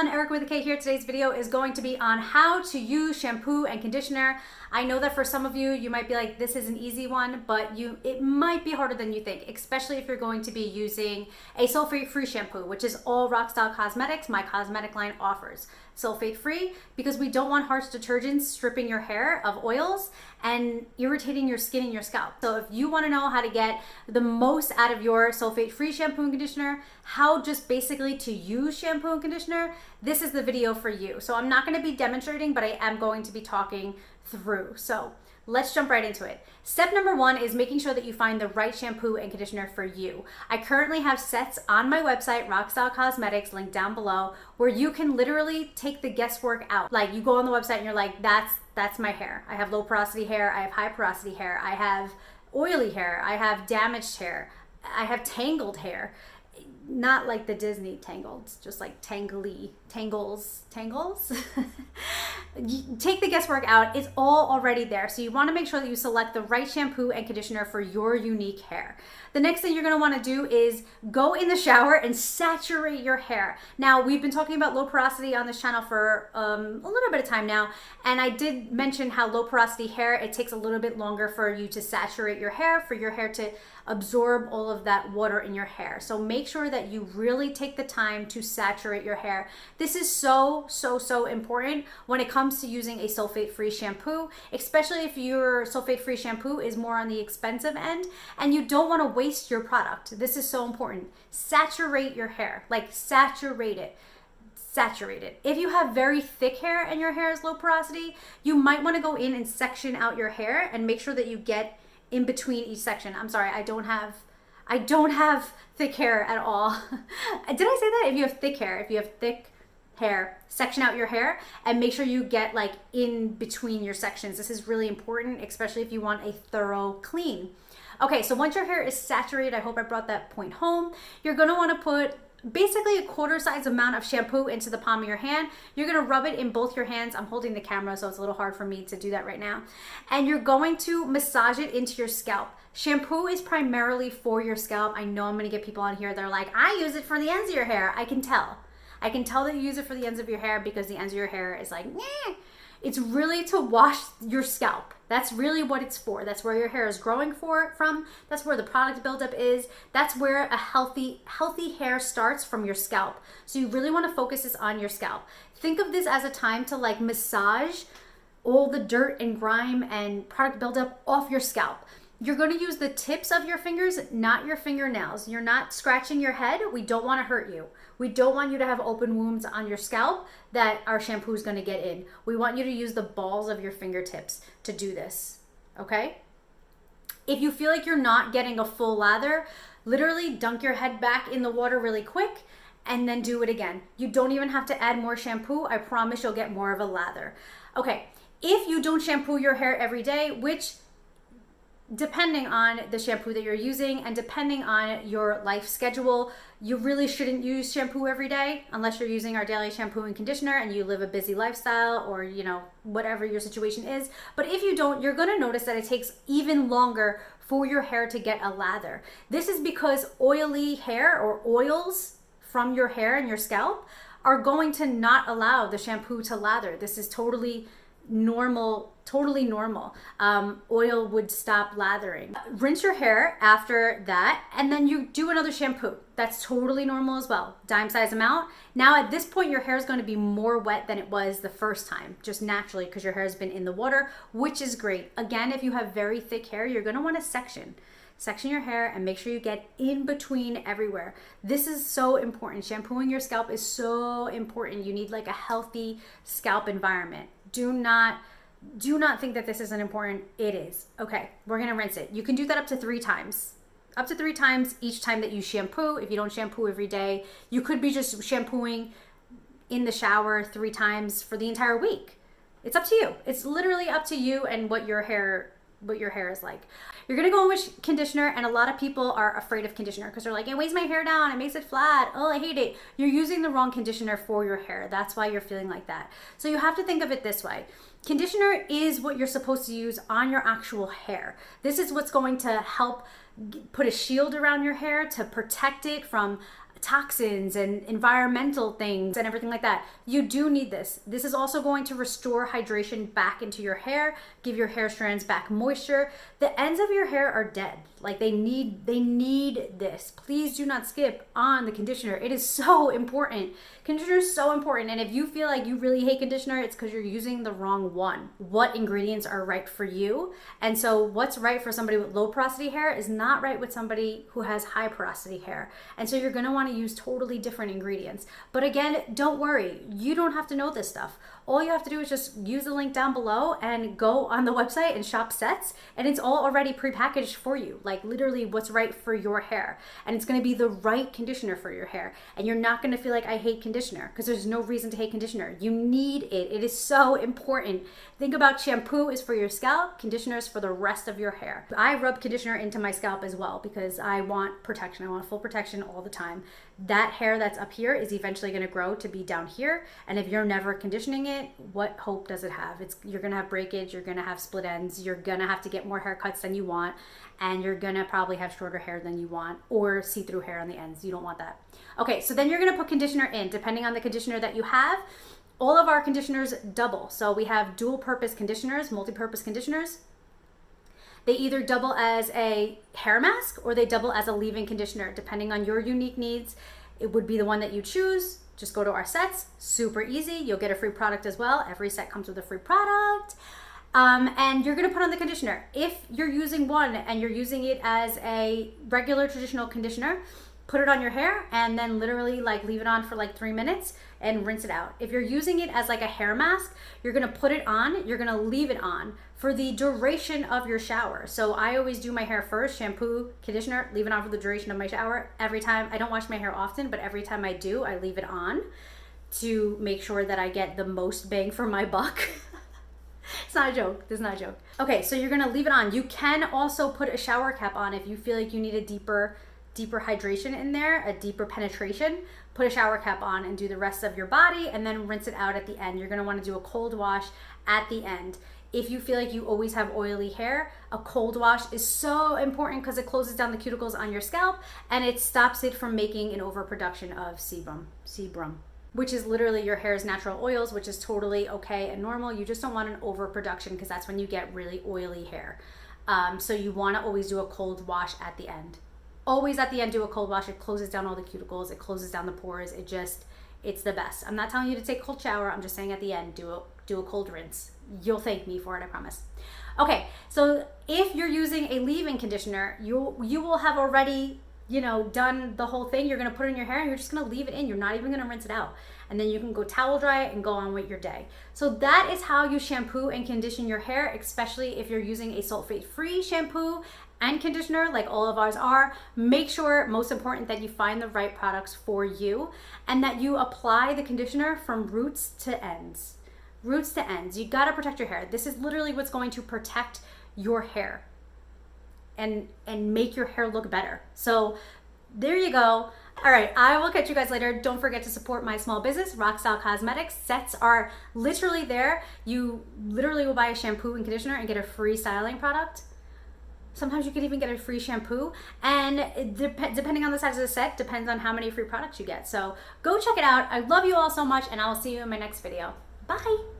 everyone, Erica with a K here. Today's video is going to be on how to use shampoo and conditioner. I know that for some of you, you might be like, this is an easy one, but it might be harder than you think, especially if you're going to be using a sulfate-free shampoo, which is all Rockstyle Cosmetics, my cosmetic line, offers. Sulfate-free because we don't want harsh detergents stripping your hair of oils and irritating your skin and your scalp. So if you want to know how to get the most out of your sulfate-free shampoo and conditioner, how just basically to use shampoo and conditioner, this is the video for you. So I'm not going to be demonstrating, but I am going to be talking through. So let's jump right into it. Step number one is making sure that you find the right shampoo and conditioner for you. I currently have sets on my website, Rockstyle Cosmetics, linked down below, where you can literally take the guesswork out. Like you go on the website and you're like, that's my hair. I have low porosity hair, I have high porosity hair, I have oily hair, I have damaged hair, I have tangled hair. Not like the Disney tangled, just like tangly, tangles. Take the guesswork out. It's all already there. So you want to make sure that you select the right shampoo and conditioner for your unique hair. The next thing you're going to want to do is go in the shower and saturate your hair. Now, we've been talking about low porosity on this channel for a little bit of time now, and I did mention how low porosity hair, it takes a little bit longer for you to saturate your hair, for your hair to absorb all of that water in your hair. So make sure that you really take the time to saturate your hair. This is so important when it comes to using a sulfate-free shampoo, especially if your sulfate-free shampoo is more on the expensive end and you don't want to waste your product. This is so important. Saturate your hair, like saturate it. Saturate it. If you have very thick hair and your hair is low porosity, you might want to go in and section out your hair and make sure that you get in between each section. I'm sorry, I don't have thick hair at all. Did I say that? If you have thick hair, section out your hair and make sure you get like in between your sections. This is really important, especially if you want a thorough clean. Okay, so once your hair is saturated, I hope I brought that point home, you're gonna wanna put basically a quarter size amount of shampoo into the palm of your hand. You're gonna rub it in both your hands. I'm holding the camera, so it's a little hard for me to do that right now. And you're going to massage it into your scalp. Shampoo is primarily for your scalp. I know I'm gonna get people on here, they're like, I use it for the ends of your hair. I can tell that you use it for the ends of your hair because the ends of your hair is like, meh. It's really to wash your scalp. That's really what it's for. That's where your hair is growing from. That's where the product buildup is. That's where a healthy hair starts, from your scalp. So you really want to focus this on your scalp. Think of this as a time to like massage all the dirt and grime and product buildup off your scalp. You're going to use the tips of your fingers, not your fingernails. You're not scratching your head. We don't want to hurt you. We don't want you to have open wounds on your scalp that our shampoo is going to get in. We want you to use the balls of your fingertips to do this, okay? If you feel like you're not getting a full lather, literally dunk your head back in the water really quick and then do it again. You don't even have to add more shampoo. I promise you'll get more of a lather. Okay, if you don't shampoo your hair every day, which depending on the shampoo that you're using and depending on your life schedule, you really shouldn't use shampoo every day unless you're using our daily shampoo and conditioner and you live a busy lifestyle, or whatever your situation is. But if you don't, you're going to notice that it takes even longer for your hair to get a lather. This is because oily hair or oils from your hair and your scalp are going to not allow the shampoo to lather. This is totally normal. Oil would stop lathering. Rinse your hair after that and then you do another shampoo. That's totally normal as well. Dime size amount. Now at this point your hair is going to be more wet than it was the first time, just naturally, because your hair has been in the water, which is great. Again, if you have very thick hair, you're going to want to section your hair and make sure you get in between everywhere. This is so important. Shampooing your scalp is so important. You need like a healthy scalp environment. Do not think that this isn't important. It is. Okay, we're gonna rinse it. You can do that up to 3 times. Up to 3 times each time that you shampoo. If you don't shampoo every day, you could be just shampooing in the shower 3 times for the entire week. It's up to you. It's literally up to you and what your hair is like. You're gonna go in with conditioner, and a lot of people are afraid of conditioner because they're like, it weighs my hair down, it makes it flat, oh, I hate it. You're using the wrong conditioner for your hair. That's why you're feeling like that. So you have to think of it this way. Conditioner is what you're supposed to use on your actual hair. This is what's going to help put a shield around your hair to protect it from toxins and environmental things and everything like that. You do need this. This is also going to restore hydration back into your hair, give your hair strands back moisture. The ends of your hair are dead. Like they need this. Please do not skip on the conditioner. It is so important. Conditioner is so important. And if you feel like you really hate conditioner, it's because you're using the wrong one. What ingredients are right for you? And so what's right for somebody with low porosity hair is not right with somebody who has high porosity hair. And so you're going to want to use totally different ingredients. But again, don't worry. You don't have to know this stuff. All you have to do is just use the link down below and go on the website and shop sets, and it's all already prepackaged for you, like literally what's right for your hair. And it's going to be the right conditioner for your hair. And you're not going to feel like I hate conditioner, because there's no reason to hate conditioner. You need it. It is so important. Think about shampoo is for your scalp, conditioner is for the rest of your hair. I rub conditioner into my scalp as well because I want protection. I want full protection all the time. That hair that's up here is eventually going to grow to be down here. And if you're never conditioning it, what hope does it have? You're going to have breakage, you're going to have split ends, you're going to have to get more haircuts than you want, and you're going to probably have shorter hair than you want or see-through hair on the ends. You don't want that. Okay, so then you're going to put conditioner in, depending on the conditioner that you have. All of our conditioners double. So we have dual purpose conditioners, multi-purpose conditioners. They either double as a hair mask or they double as a leave-in conditioner, depending on your unique needs. It would be the one that you choose. Just go to our sets, super easy. You'll get a free product as well. Every set comes with a free product. And you're gonna put on the conditioner. If you're using one and you're using it as a regular traditional conditioner, put it on your hair and then literally like leave it on for like 3 minutes and rinse it out. If you're using it as like a hair mask, you're gonna put it on, you're gonna leave it on for the duration of your shower. So I always do my hair first, shampoo, conditioner, leave it on for the duration of my shower. Every time, I don't wash my hair often, but every time I do, I leave it on to make sure that I get the most bang for my buck. It's not a joke. This is not a joke. Okay, so you're gonna leave it on. You can also put a shower cap on if you feel like you need a deeper hydration in there, a deeper penetration. Put a shower cap on and do the rest of your body and then rinse it out at the end. You're gonna wanna do a cold wash at the end. If you feel like you always have oily hair, a cold wash is so important because it closes down the cuticles on your scalp and it stops it from making an overproduction of sebum, which is literally your hair's natural oils, which is totally okay and normal. You just don't want an overproduction because that's when you get really oily hair. So you want to always do a cold wash at the end. Always at the end do a cold wash. It closes down all the cuticles. It closes down the pores. It's the best. I'm not telling you to take a cold shower. I'm just saying at the end, do a cold rinse. You'll thank me for it, I promise. Okay, so if you're using a leave-in conditioner, you will have already, done the whole thing. You're gonna put it in your hair and you're just gonna leave it in. You're not even gonna rinse it out. And then you can go towel dry it and go on with your day. So that is how you shampoo and condition your hair, especially if you're using a sulfate-free shampoo and conditioner like all of ours are. Make sure, most important, that you find the right products for you and that you apply the conditioner from roots to ends. Roots to ends. You gotta protect your hair. This is literally what's going to protect your hair and make your hair look better. So there you go. All right, I will catch you guys later. Don't forget to support my small business, Rockstyle Cosmetics. Sets are literally there. You literally will buy a shampoo and conditioner and get a free styling product. Sometimes you can even get a free shampoo, and depending on the size of the set, depends on how many free products you get. So go check it out. I love you all so much, and I will see you in my next video. Bye.